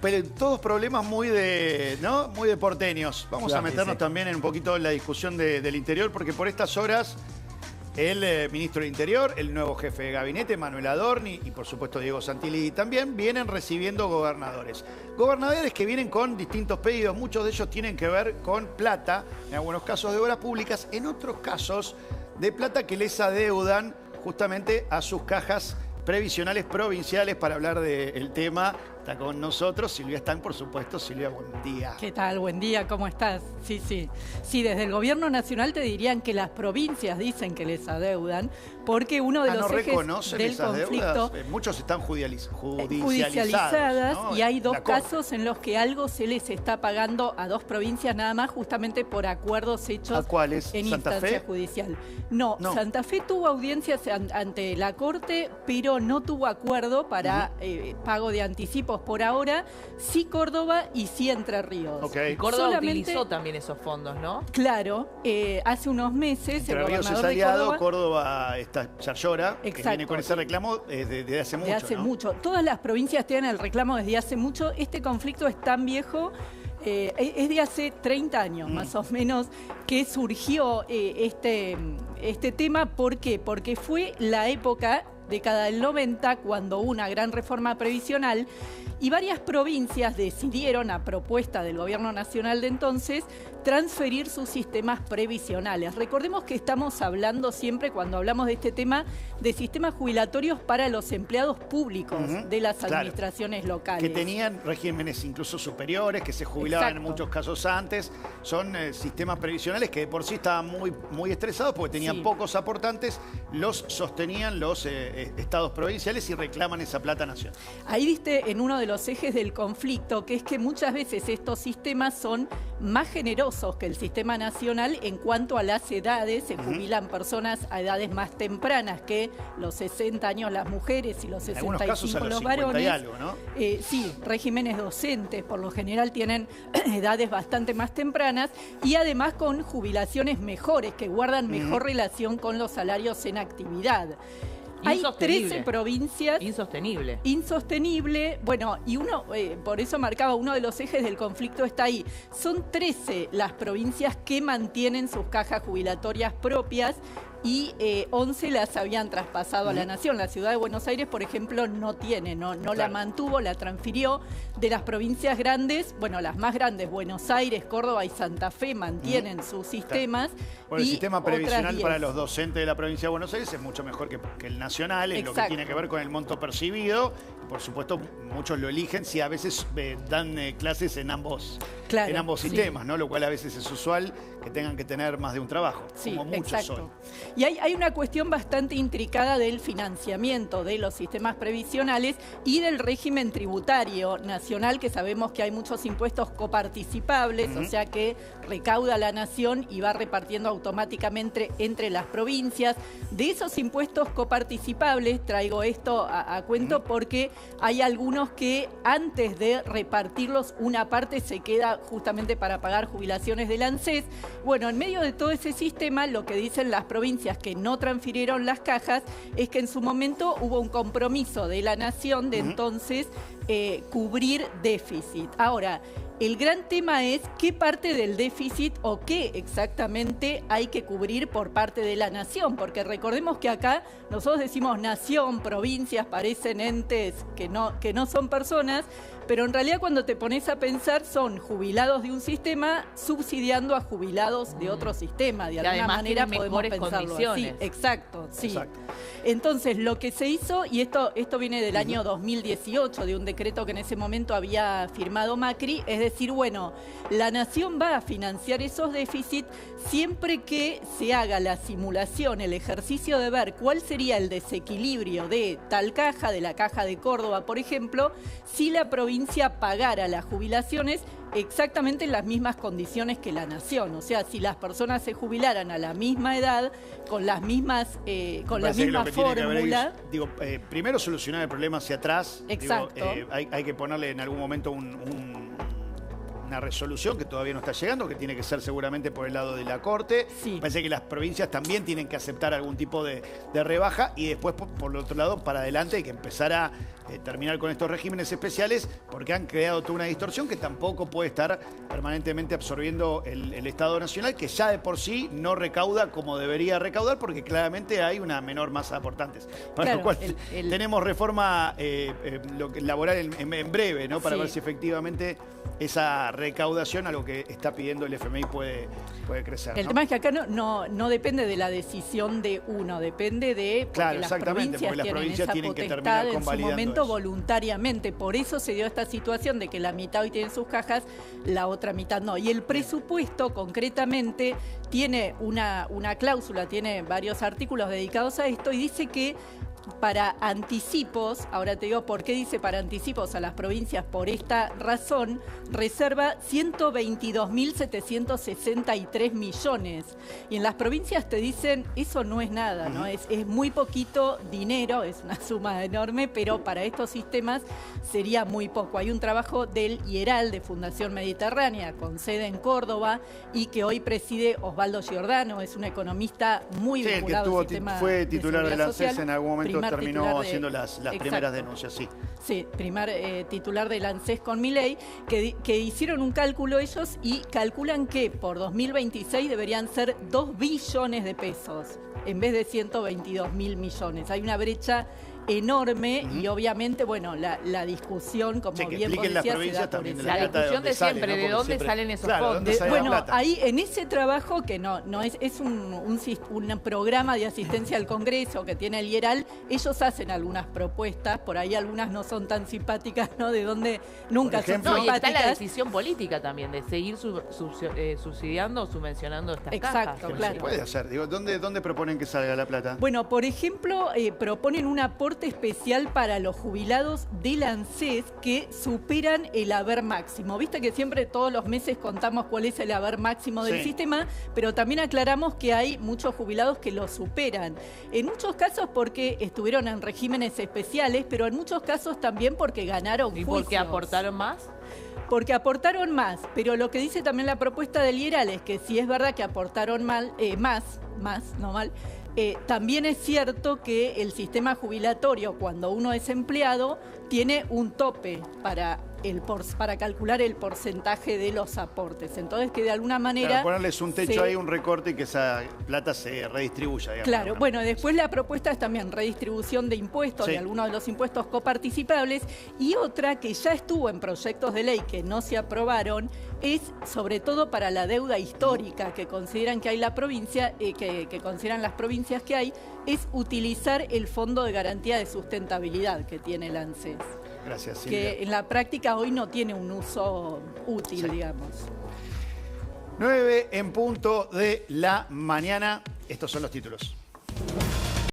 Pero todos problemas muy de, ¿no? Muy de porteños. Vamos a meternos también en un poquito en la discusión del interior, porque por estas horas el ministro del Interior, el nuevo jefe de gabinete, Manuel Adorni, y por supuesto Diego Santilli también, vienen recibiendo gobernadores. Gobernadores que vienen con distintos pedidos, muchos de ellos tienen que ver con plata, en algunos casos de obras públicas, en otros casos de plata que les adeudan justamente a sus cajas previsionales provinciales. Para hablar del tema está con nosotros Silvia Stang, por supuesto. Silvia, buen día. ¿Qué tal? Buen día, ¿cómo estás? Sí, desde el gobierno nacional te dirían que las provincias dicen que les adeudan, porque uno de los ejes del conflicto... Deudas? Muchos están judicializadas, ¿no? Y hay dos casos en los que algo se les está pagando a dos provincias nada más, justamente por acuerdos hechos ¿A cuáles? en ¿Santa instancia Fe? judicial. No, Santa Fe tuvo audiencias ante la Corte, pero no tuvo acuerdo para pago de anticipos por ahora. Sí Córdoba y sí Entre Ríos. Y Córdoba utilizó también esos fondos, ¿no? Claro, hace unos meses Entre el Ríos gobernador es aliado, de Córdoba está Yarlora, que viene con ese reclamo desde hace mucho. Desde hace mucho. Todas las provincias tienen el reclamo desde hace mucho. Este conflicto es tan viejo, es de hace 30 años más o menos que surgió este tema. ¿Por qué? Porque fue la época, década del 90, cuando hubo una gran reforma previsional y varias provincias decidieron, a propuesta del gobierno nacional de entonces, transferir sus sistemas previsionales. Recordemos que estamos hablando siempre, cuando hablamos de este tema, de sistemas jubilatorios para los empleados públicos de las administraciones locales. Que tenían regímenes incluso superiores, que se jubilaban en muchos casos antes. Son sistemas previsionales que de por sí estaban muy estresados porque tenían pocos aportantes, los sostenían los estados provinciales y reclaman esa plata nacional. Ahí diste en uno de los ejes del conflicto, que es que muchas veces estos sistemas son más generosos que el sistema nacional en cuanto a las edades. Se jubilan personas a edades más tempranas que los 60 años las mujeres y los 65 los varones. Y algo, ¿no? Sí, regímenes docentes por lo general tienen edades bastante más tempranas y además con jubilaciones mejores, que guardan mejor relación con los salarios en actividad. Hay 13 provincias. Insostenible. Bueno, y uno, por eso marcaba, uno de los ejes del conflicto está ahí. Son 13 las provincias que mantienen sus cajas jubilatorias propias y 11 las habían traspasado a la nación. La ciudad de Buenos Aires, por ejemplo, no tiene, no la mantuvo, la transfirió. De las provincias grandes, bueno, las más grandes, Buenos Aires, Córdoba y Santa Fe, mantienen sus sistemas. Bueno, el sistema previsional para los docentes de la provincia de Buenos Aires es mucho mejor que el nacional, en lo que tiene que ver con el monto percibido. Por supuesto, muchos lo eligen si a veces dan clases en ambos sistemas, ¿no? Lo cual a veces es usual que tengan que tener más de un trabajo, como muchos hoy. Y hay una cuestión bastante intricada del financiamiento de los sistemas previsionales y del régimen tributario nacional, que sabemos que hay muchos impuestos coparticipables, o sea que recauda la nación y va repartiendo automáticamente entre las provincias. De esos impuestos coparticipables, traigo esto a cuento porque hay algunos que antes de repartirlos, una parte se queda justamente para pagar jubilaciones del ANSES. Bueno, en medio de todo ese sistema, lo que dicen las provincias que no transfirieron las cajas es que en su momento hubo un compromiso de la nación de entonces cubrir déficit. Ahora, el gran tema es qué parte del déficit o qué exactamente hay que cubrir por parte de la nación, porque recordemos que acá nosotros decimos nación, provincias, parecen entes que no son personas, pero en realidad cuando te pones a pensar son jubilados de un sistema subsidiando a jubilados de otro sistema. De alguna manera podemos pensarlo así. Exacto. Entonces lo que se hizo, y esto viene del año 2018, de un decreto que en ese momento había firmado Macri, es decir, bueno, la nación va a financiar esos déficits siempre que se haga la simulación, el ejercicio de ver cuál sería el desequilibrio de tal caja, de la caja de Córdoba, por ejemplo, si la provincia pagara las jubilaciones exactamente en las mismas condiciones que la nación. O sea, si las personas se jubilaran a la misma edad, con las mismas fórmulas. Primero solucionar el problema hacia atrás. Exacto. Hay que ponerle en algún momento una resolución que todavía no está llegando, que tiene que ser seguramente por el lado de la Corte. Sí. Parece que las provincias también tienen que aceptar algún tipo de rebaja y después, por el otro lado, para adelante hay que empezar a terminar con estos regímenes especiales porque han creado toda una distorsión que tampoco puede estar permanentemente absorbiendo el Estado Nacional, que ya de por sí no recauda como debería recaudar porque claramente hay una menor masa de aportantes. Para lo cual tenemos reforma laboral en breve, ¿no? Para ver si efectivamente esa recaudación a lo que está pidiendo el FMI puede crecer. El tema es que acá no depende de la decisión de uno, depende de claro, exactamente, porque las provincias tienen que terminar convalidando eso voluntariamente. Por eso se dio esta situación de que la mitad hoy tiene sus cajas, la otra mitad no. Y el presupuesto concretamente tiene una cláusula, tiene varios artículos dedicados a esto y dice que para anticipos, ahora te digo por qué dice para anticipos a las provincias por esta razón, reserva 122.763 millones. Y en las provincias te dicen, eso no es nada, ¿no? Es muy poquito dinero, es una suma enorme, pero para estos sistemas sería muy poco. Hay un trabajo del IERAL, de Fundación Mediterránea, con sede en Córdoba, y que hoy preside Osvaldo Giordano, es un economista muy vinculado al sistema fue titular del ANSES social. en algún momento. Terminó haciendo las primeras denuncias, sí. Sí, titular del ANSES con Milei, que hicieron un cálculo ellos y calculan que por 2026 deberían ser 2 billones de pesos en vez de 122.000 millones. Hay una brecha enorme y obviamente, bueno, la discusión, como bien vos decías, las provincias también de la discusión de siempre, ¿de dónde salen esos fondos? Bueno, ahí en ese trabajo que no es un programa de asistencia al Congreso que tiene el IERAL, ellos hacen algunas propuestas, por ahí algunas no son tan simpáticas, ¿no? De dónde nunca son simpáticas. Y está la decisión política también de seguir subsidiando o subvencionando estas cajas. Exacto, claro. Se puede hacer, digo, ¿dónde proponen que salga la plata? Bueno, por ejemplo, proponen un aporte especial para los jubilados del ANSES que superan el haber máximo. Viste que siempre todos los meses contamos cuál es el haber máximo del sistema, pero también aclaramos que hay muchos jubilados que lo superan. En muchos casos porque estuvieron en regímenes especiales, pero en muchos casos también porque ganaron juicios. ¿Y porque aportaron más? Porque aportaron más, pero lo que dice también la propuesta del IERAL es que si es verdad que aportaron más, no mal, también es cierto que el sistema jubilatorio, cuando uno es empleado, tiene un tope para calcular el porcentaje de los aportes. Entonces, que de alguna manera... Claro, ponerles un techo ahí, un recorte y que esa plata se redistribuya, digamos. Claro, bueno, después la propuesta es también redistribución de impuestos, de algunos de los impuestos coparticipables, y otra que ya estuvo en proyectos de ley que no se aprobaron, es sobre todo para la deuda histórica que consideran que hay la provincia, que consideran las provincias que hay, es utilizar el Fondo de Garantía de Sustentabilidad que tiene el ANSES. Gracias, Silvia. Que en la práctica hoy no tiene un uso útil, digamos. 9 en punto de la mañana. Estos son los títulos.